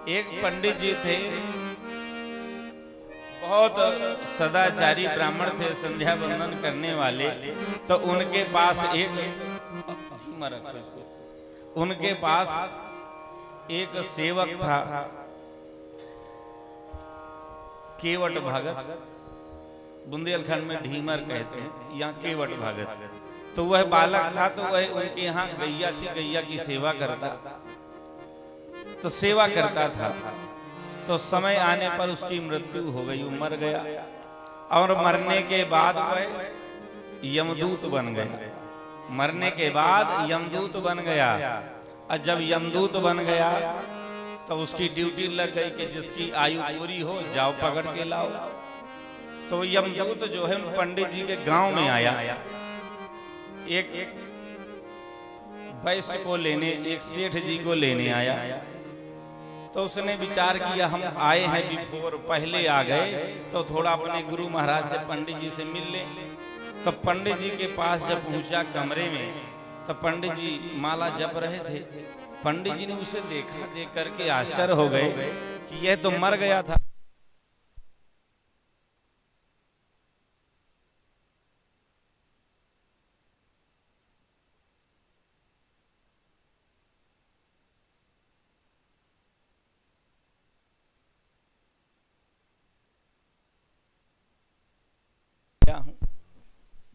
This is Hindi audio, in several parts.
एक पंडित जी थे, बहुत सदाचारी ब्राह्मण थे, संध्या वंदन करने वाले। तो उनके पास एक सेवक था, केवट भगत। बुंदेलखंड में ढीमर कहते हैं, यहाँ केवट भगत। तो वह बालक था, तो वह उनके यहाँ गैया थी, गैया की सेवा करता था। तो समय आने पर उसकी मृत्यु हो गई, वो मर गया। और मरने के बाद वह यमदूत बन गया। और जब यमदूत बन गया तो उसकी ड्यूटी लग गई कि जिसकी आयु पूरी हो जाओ पकड़ के लाओ। तो यमदूत जो है पंडित जी के गांव में आया, एक वैश्य को लेने, एक सेठ जी को लेने आया। तो उसने विचार किया हम आए हैं बिफोर, पहले आ गए तो थोड़ा अपने गुरु महाराज से, पंडित जी से मिल ले। तो पंडित जी के पास जब पहुंचा कमरे में, तो पंडित जी माला जप रहे थे। पंडित जी ने उसे देखा, देख करके आश्चर्य हो गए कि यह तो मर गया था।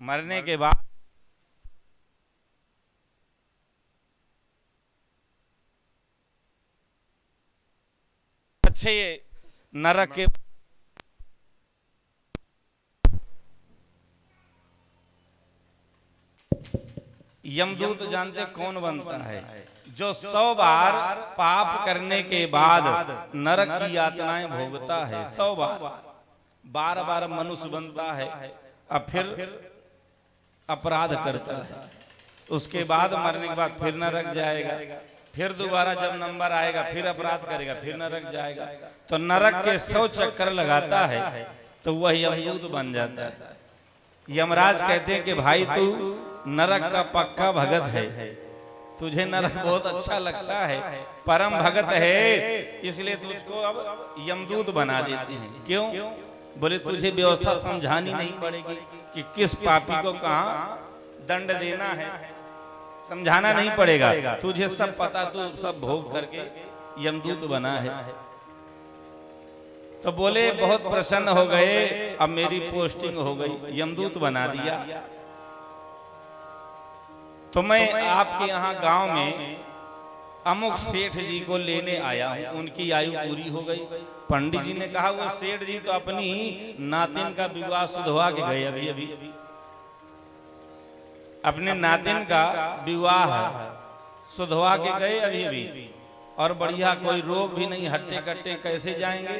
मरने के बाद अच्छे नरक के यमदूत जानते कौन बनता है? जो 100 बार पाप करने के बाद नरक की यातनाएं भोगता है। 100 बार बार मनुष्य बनता है, अब फिर अपराध करता है, उसके बाद मरने के बाद फिर नरक जाएगा, फिर दोबारा जब नंबर आएगा फिर अपराध करेगा, फिर नरक जाएगा। तो नरक के 100 चक्कर लगाता है तो वह यमदूत बन जाता है। यमराज कहते हैं कि भाई तू नरक का पक्का भगत है, तुझे नरक बहुत अच्छा लगता है, परम भगत है, इसलिए तुझको अब यमदूत बना देते हैं। क्यों? बोले तुझे व्यवस्था समझानी नहीं पड़ेगी कि किस पापी को कहाँ दंड देना है, समझाना नहीं पड़ेगा, तुझे सब पता, तू सब भोग करके यमदूत बना है। तो बोले बहुत प्रसन्न हो गए, अब मेरी पोस्टिंग हो गई, यमदूत बना दिया। तो मैं आपके यहाँ गांव में अमुक सेठ जी को लेने आया हूं, उनकी आयु पूरी हो गई। पंडित जी ने कहा वो सेठ जी तो अपनी नातिन का विवाह सुधवा के गए, अभी अपने नातिन का विवाह सुधवा के गए अभी, और बढ़िया कोई रोग भी नहीं, हट्टे कट्टे कैसे जाएंगे?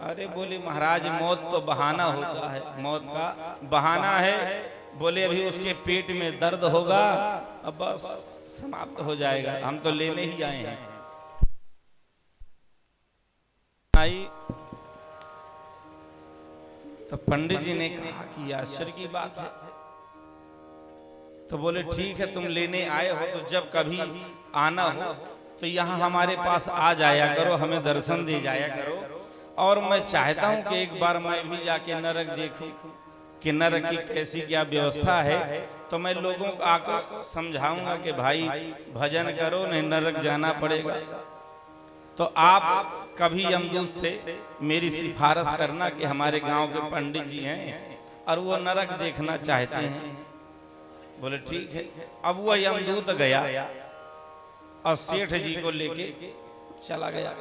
अरे बोले महाराज मौत तो बहाना होता है, मौत का बहाना है। बोले अभी उसके पेट में दर्द होगा, अब बस समाप्त हो जाएगा, हम तो लेने ही आए हैं। तो पंडित जी ने कहा कि आश्चर्य की बात है। तो बोले ठीक है, तुम लेने आए हो तो जब कभी आना हो तो यहाँ हमारे पास आ जाया करो, हमें दर्शन दे जाया करो। और मैं चाहता हूँ कि एक बार मैं भी जाके नरक देखूं कि नरक की कैसी क्या व्यवस्था है। तो मैं लोगों को आकर समझाऊंगा कि भाई भजन करो, नहीं नरक जाना पड़ेगा। तो आप कभी यमदूत से मेरी सिफारिश करना कि हमारे गांव के पंडित जी हैं और वो नरक देखना चाहते हैं। बोले ठीक है। अब वह यमदूत गया और सेठ जी को लेके चला गया।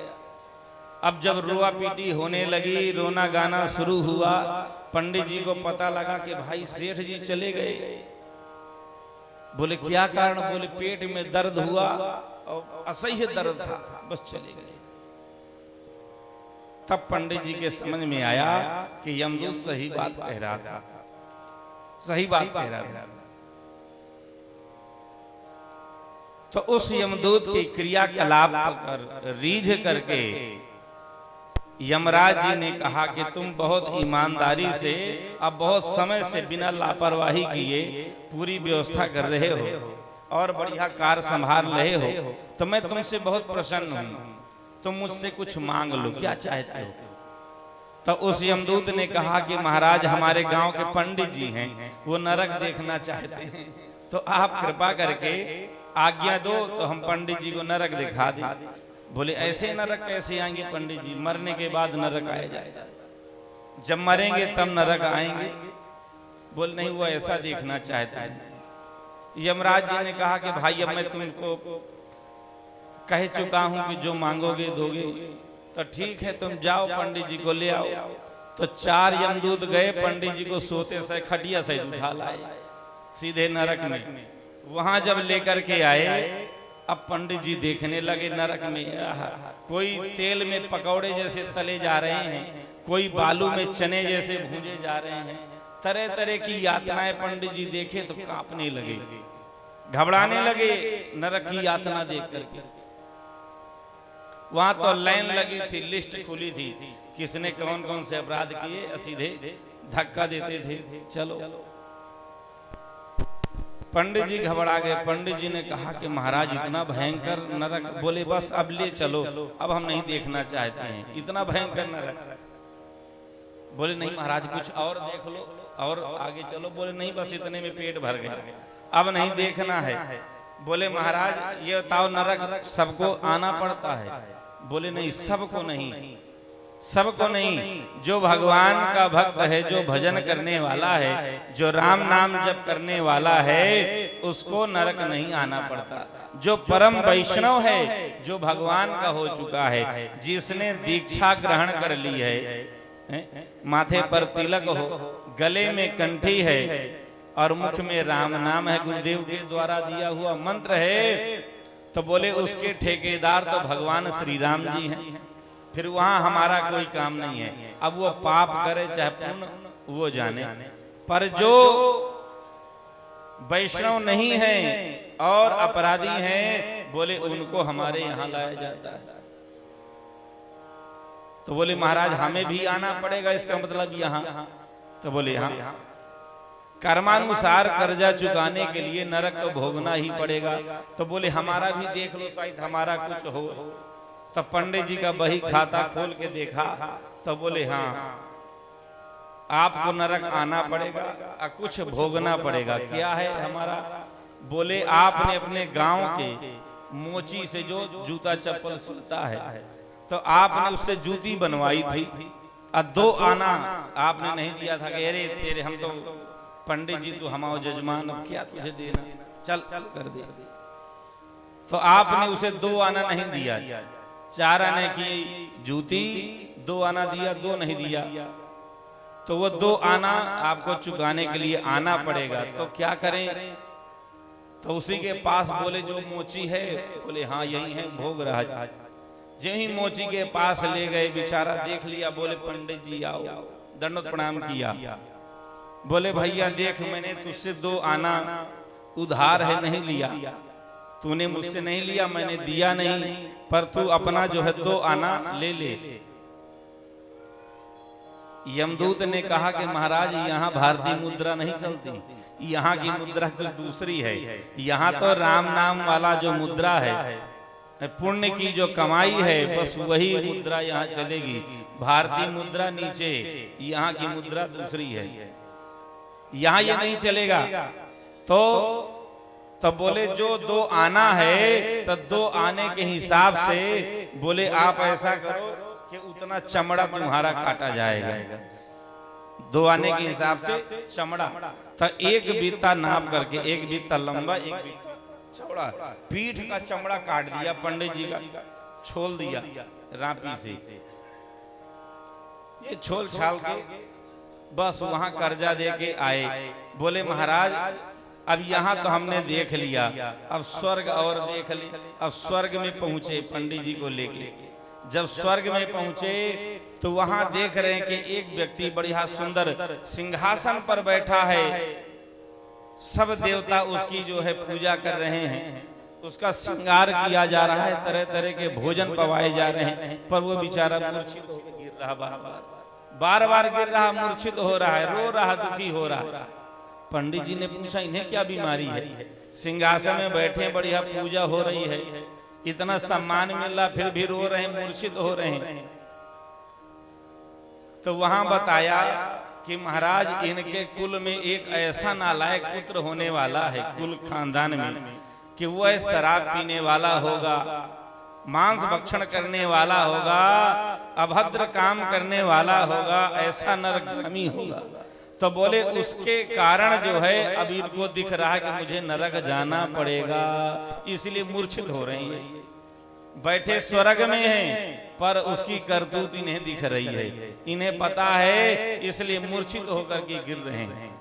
अब जब रोआ पीटी होने लगी, रोना गाना शुरू हुआ, पंडित जी को पता लगा कि भाई सेठ जी चले गए। बोले क्या कारण? बोले पेट में दर्द हुआ और असह्य दर्द था, बस चले गए। तब पंडित जी के समझ में आया कि यमदूत सही बात कह रहा था, सही बात कह रहा था। तो उस यमदूत की क्रियाकलाप पर रीझ करके यमराज जी ने कहा कि तुम बहुत ईमानदारी से अब बहुत समय से बिना लापरवाही किए पूरी व्यवस्था कर रहे हो और बढ़िया कार्य संभाल रहे हो, तो मैं तुमसे बहुत प्रसन्न हूं। तुम मुझसे कुछ मांग लो, क्या चाहते हो। तो उस यमदूत ने कहा कि महाराज हमारे गांव के पंडित जी हैं, वो नरक देखना चाहते हैं, तो आप कृपा करके आज्ञा दो तो हम पंडित जी को नरक दिखा दें। बोले ऐसे नरक कैसे आएंगे पंडित जी, मरने के बाद नरक आए जाएगा, जब मरेंगे तब नरक आएंगे। बोले नहीं, वो ऐसा देखना चाहता है। यमराज जी ने कहा कि भाई अब मैं तुमको कह चुका हूं कि जो मांगोगे दोगे, तो ठीक है तुम जाओ पंडित जी को ले आओ। तो 4 यमदूत गए, पंडित जी को सोते से खटिया से उठा लाए सीधे नरक में। वहां जब लेकर के आए, अब पंडित जी देखने लगे नरक में कोई तेल में पकौड़े जैसे तले जा रहे हैं, कोई बालू में चने जैसे भूंजे जा रहे हैं, तरह तरह की यातनाएं पंडित जी देखे तो कांपने लगे, घबराने लगे नरक की यातना देख करके। वहां तो लाइन लगी थी, लिस्ट खुली थी, किसने कौन कौन से अपराध किए, सीधे धक्का देते थे चलो। पंडित जी घबरा गए। पंडित जी ने कहा कि महाराज इतना भयंकर नरक। बोले बस अब ले चलो, अब हम नहीं देखना चाहते हैं इतना भयंकर नरक। बोले नहीं महाराज कुछ और देख लो और आगे चलो। बोले नहीं बस इतने में पेट भर गया, अब नहीं देखना है। बोले महाराज ये बताओ नरक सबको आना पड़ता है। बोले नहीं सबको नहीं, सबको नहीं। जो भगवान का भक्त है, जो भजन करने वाला है, जो राम नाम जप करने वाला है, उसको नरक नहीं आना पड़ता। जो परम वैष्णव है, जो भगवान का हो चुका है, जिसने दीक्षा ग्रहण कर ली है, माथे पर तिलक हो, गले में कंठी है और मुख में राम नाम है, गुरुदेव के द्वारा दिया हुआ मंत्र है, तो बोले उसके ठेकेदार तो भगवान श्री राम जी हैं। फिर वहां हमारा कोई काम नहीं है। अब वो पाप करे चाहे पुण्य वो जाने, पर जो वैष्णव नहीं है और अपराधी हैं, बोले उनको हमारे यहाँ लाया जाता है। तो बोले महाराज हमें भी आना पड़ेगा, इसका मतलब यहाँ। तो बोले हाँ, कर्मानुसार कर्जा चुकाने के लिए नरक तो भोगना ही पड़ेगा। तो बोले हमारा भी देख लो, शायद हमारा कुछ हो। तो पंडित जी का बही खाता खोल के देखा, तो बोले हाँ आपको नरक आना पड़ेगा और कुछ भोगना पड़ेगा। क्या है हमारा? बोले आपने अपने गांव के मोची से जो जूता चप्पल सिलता है, तो आपने उससे जूती बनवाई थी और 2 आना आपने नहीं दिया था कि अरे तेरे हम तो पंडित जी तो हमारे जजमान, अब क्या तुझे देना, चल कर दे। तो आपने उसे 2 आना नहीं दिया, 4 आने की जूती, 2 आना दिया, 2 नहीं दिया। तो वो 2 आना आपको चुकाने के लिए आना पड़ेगा। तो क्या करें? तो उसी के पास बोले जो मोची है, बोले हाँ यही है, भोग रहा है। जो ही मोची के पास ले गए, बेचारा देख लिया, बोले पंडित जी आओ, दंडवत प्रणाम किया। बोले भैया देख मैंने तुझसे 2 आना उधार है नहीं लिया, तूने मुझसे नहीं लिया, मैंने दिया नहीं, पर तू अपना जो है 2 आना ले ले। यमदूत ने कहा कि महाराज यहाँ भारतीय मुद्रा नहीं चलती, यहाँ की मुद्रा कुछ दूसरी है। यहाँ तो राम नाम वाला जो मुद्रा है, पुण्य की जो कमाई है, बस वही मुद्रा यहाँ चलेगी। भारतीय मुद्रा नीचे, यहाँ की मुद्रा दूसरी है, यहाँ ये नहीं चलेगा। तो बोले जो 2 आना है, तो 2 आने के हिसाब से बोले आप ऐसा करो कि उतना चमड़ा तुम्हारा काटा जाएगा। 2 आने के हिसाब से चमड़ा, तो 1 बीता नाप करके, 1 बीता लंबा, 1 बीता चौड़ा, पीठ का चमड़ा काट दिया पंडित जी का, छोल दिया रापी से। ये छोल छाल के बस वहां कर्जा दे के आए। बोले महाराज अब यहाँ तो हमने देख लिया, अब स्वर्ग और देख ली। अब स्वर्ग में पहुंचे पंडित जी को लेके। जब स्वर्ग में पहुंचे तो वहां देख रहे हैं कि एक व्यक्ति बढ़िया सुंदर सिंहासन पर बैठा है। सब देवता उसकी जो है पूजा कर रहे हैं, उसका श्रृंगार किया जा रहा है, तरह तरह के भोजन पवाए जा रहे हैं, पर वो बेचारा मूर्छित होकर गिर रहा, बार बार गिर रहा, मूर्छित हो रहा है, रो रहा, दुखी हो रहा। पंडित जी ने पूछा इन्हें क्या बीमारी है? सिंहासन में बैठे, बढ़िया पूजा हो रही है, इतना सम्मान मिला फिर भी रो रहे हैं, मूर्छित हो रहे हैं। तो वहां बताया कि महाराज इनके कुल में एक ऐसा नालायक पुत्र होने वाला है कुल खानदान में कि वह शराब पीने वाला होगा, मांस भक्षण करने वाला होगा, अभद्र काम करने वाला होगा, ऐसा नरकगामी होगा। तो बोले उसके कारण जो है अब इनको दिख रहा है कि मुझे नरक जाना पड़ेगा, इसलिए मूर्छित हो रही है। बैठे स्वर्ग में हैं पर उसकी करतूत इन्हें दिख रही है, इन्हें पता है, इसलिए मूर्छित होकर के गिर रहे हैं।